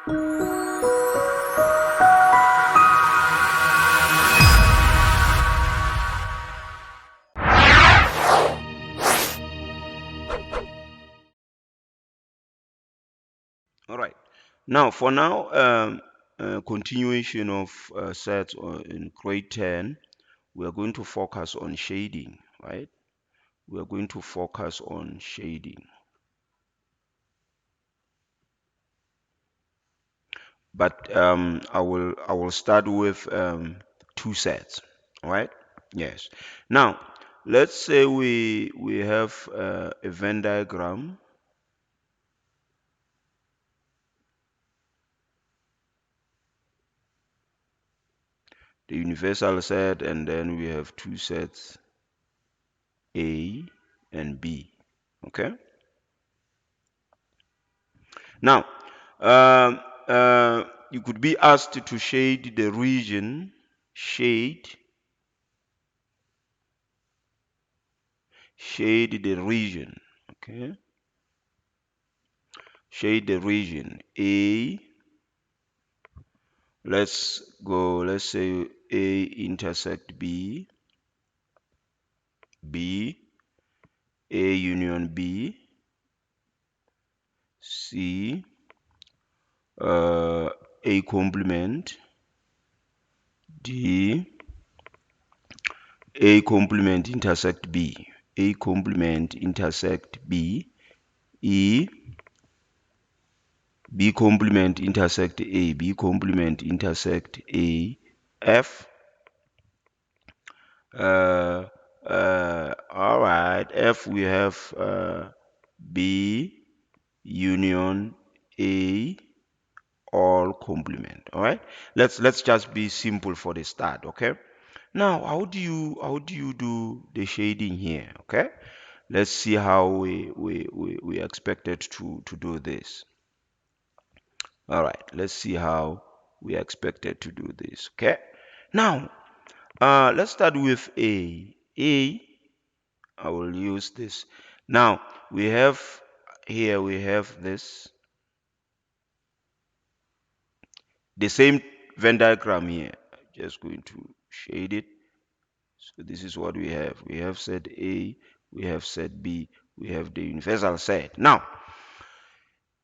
All right. Now, for now, continuation of sets in grade 10, we are going to focus on shading, right? We are going to focus on shading. But I will start with two sets, all right? Yes. Now, let's say we have a Venn diagram. The universal set, and then we have two sets, A and B. Okay. Now, um, you could be asked to shade the region, shade the region. Okay. Shade the region A. Let's go. Let's say A intersect B, B, A union B, C, A complement D, A complement intersect B, A complement intersect B, E, B complement intersect A, B complement intersect A, F. All right, F we have B union A, all complement. All right, let's just be simple for the start. Okay. Now, how do you do the shading here? Okay, let's see how we expected to do this. All right, let's see how we expected to do this. Okay, now let's start with A. I will use this. Now we have here we have this the same Venn diagram here. Just going to shade it. So this is what we have. We have set A, we have set B, we have the universal set. Now,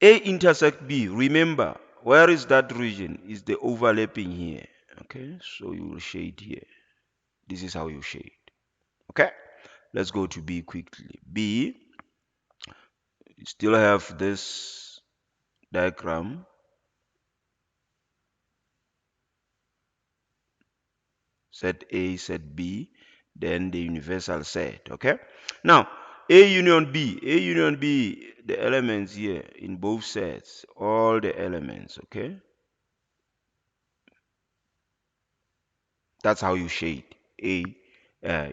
A intersect B. Remember, where is that region? Is the overlapping here. Okay, so you will shade here. This is how you shade. Okay, let's go to B quickly. B, you still have this diagram. Set A, set B, then the universal set. Okay, now A union B, the elements here in both sets, all the elements. Okay, that's how you shade A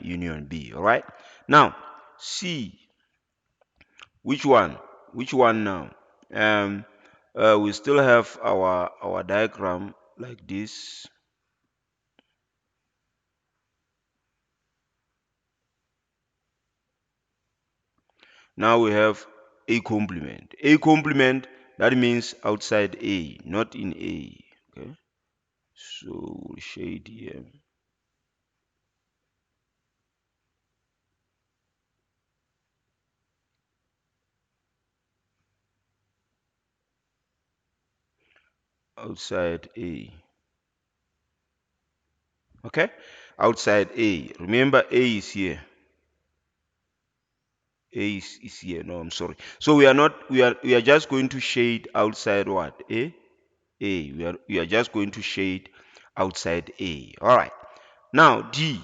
union B. All right, now C, which one now? um we still have our diagram like this. Now we have A complement. A complement, that means outside A, not in A. Okay, so we'll shade here. Outside A. Okay, outside A. Remember A is here. A is here. No, I'm sorry. So we are not. We are just going to shade outside what? A. A. We are just going to shade outside A. All right. Now D.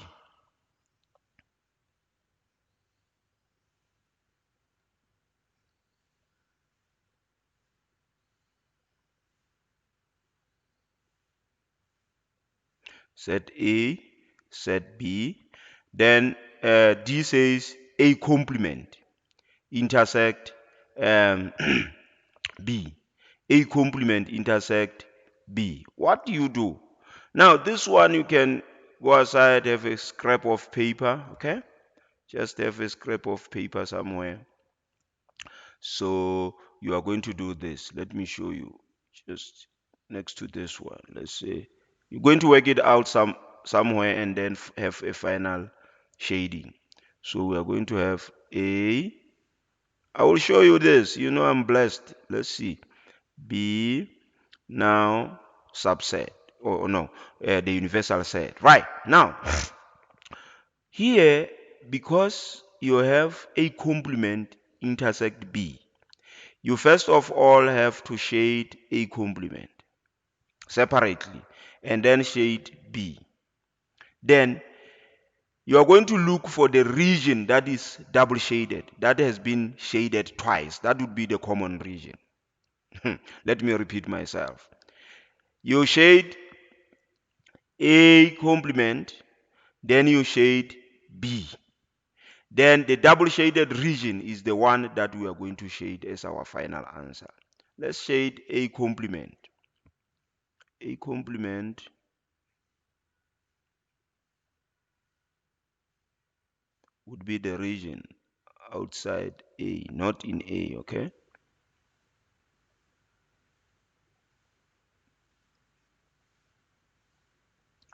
Set A, set B. Then D says A complement intersect B. A complement intersect B. What do you do? Now this one you can go aside, have a scrap of paper. Okay, just have a scrap of paper somewhere. So you are going to do this. Let me show you. just next to this one. Let's say you're going to work it out somewhere and then have a final shading. So we are going to have A. I will show you this. You know I'm blessed. Let's see. B. Now subset. Oh no, the universal set. Right. Now, here, because you have A complement intersect B, you first of all have to shade A complement separately and then shade B. Then you are going to look for the region that is double shaded, that has been shaded twice. That would be the common region. Let me repeat myself. You shade A complement, then you shade B. Then the double shaded region is the one that we are going to shade as our final answer. Let's shade A complement. A complement would be the region outside A, not in A, okay?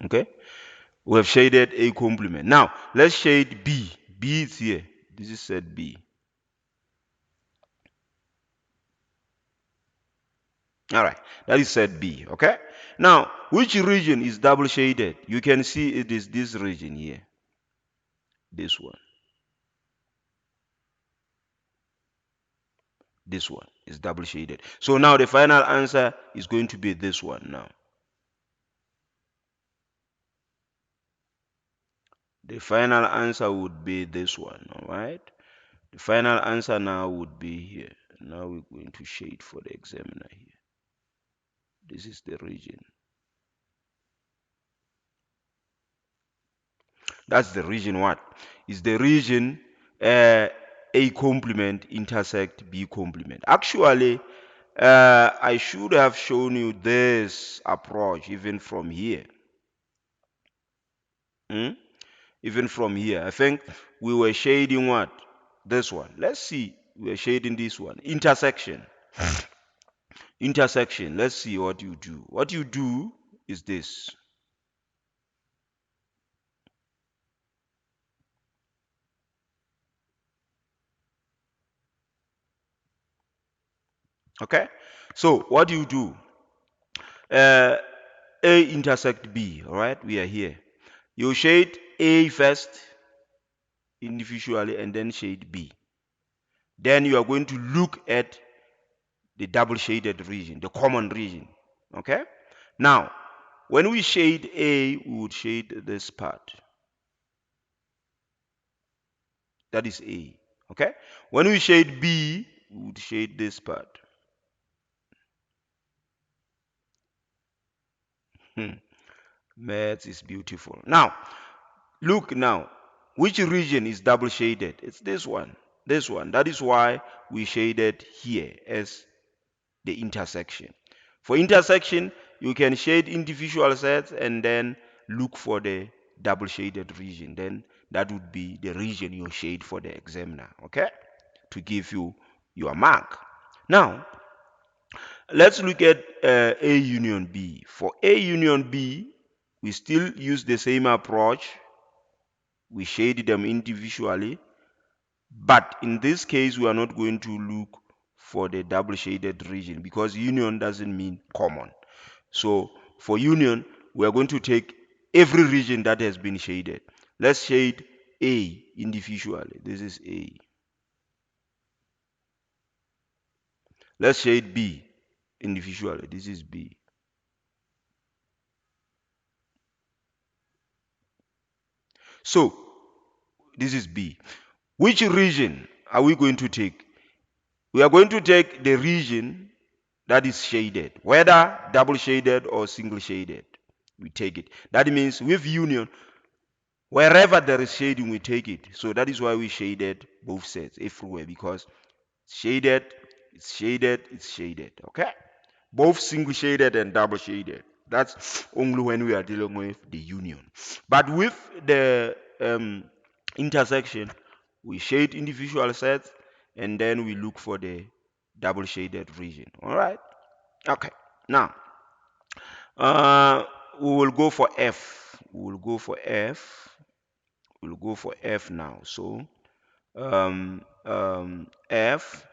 Okay? We have shaded A complement. Now, let's shade B. B is here. This is set B. All right, that is set B, okay? Now, which region is double shaded? You can see it is this region here. This one. This one is double shaded. So now the final answer is going to be this one now. The final answer would be this one, all right? The final answer now would be here. Now we're going to shade for the examiner here. This is the region. That's the region what? Is the region A complement intersect B complement. Actually, I should have shown you this approach even from here. Hmm? Even from here. I think we were shading what? This one. Let's see. We're shading this one. Intersection. Intersection. Let's see what you do. What you do is this. Okay? So what you do? Uh, A intersect B. All right? We are here. You shade A first individually and then shade B. Then you are going to look at the double shaded region, the common region. Okay? Now, when we shade A, we would shade this part. That is A. Okay? When we shade B, we would shade this part. Maths is beautiful. Now, look now. Which region is double shaded? It's this one. This one. That is why we shaded here as the intersection. For intersection, you can shade individual sets and then look for the double shaded region. Then that would be the region you shade for the examiner, okay? To give you your mark. Now, let's look at A union B. For A union B, we still use the same approach. We shade them individually. But in this case, we are not going to look for the double shaded region because union doesn't mean common. So for union, we are going to take every region that has been shaded. Let's shade A individually. This is A. Let's shade B individually. This is B. So this is B. Which region are we going to take? We are going to take the region that is shaded, whether double shaded or single shaded. We take it. That means with union, wherever there is shading, we take it. So that is why we shaded both sets everywhere because shaded, it's shaded, it's shaded. Okay? Both single shaded and double shaded. That's only when we are dealing with the union. But with the intersection, we shade individual sets and then we look for the double shaded region. All right? Okay. Now, uh, we will go for F. We will go for F. We'll go for F now. So F,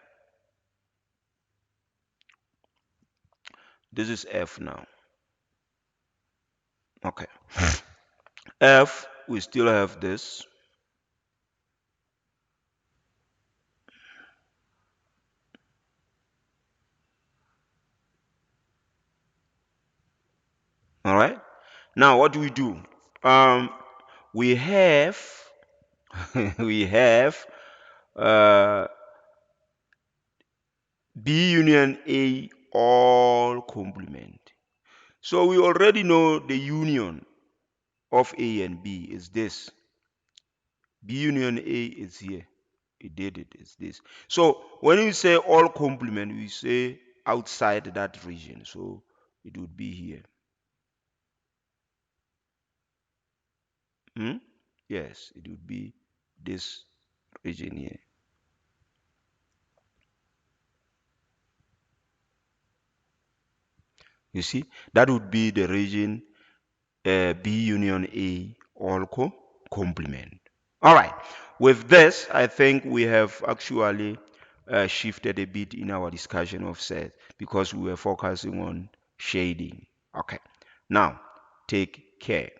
this is F now. Okay. F, we still have this. All right. Now, what do we do? Um, we have we have uh, B union A all complement. So we already know the union of A and B is this. B union A is here. We did it. It's this. So when we say all complement, we say outside that region. So it would be here. Hmm? Yes, it would be this region here. You see, that would be the region B union A all complement. All right. With this, I think we have actually shifted a bit in our discussion of sets because we were focusing on shading. Okay. Now, take care.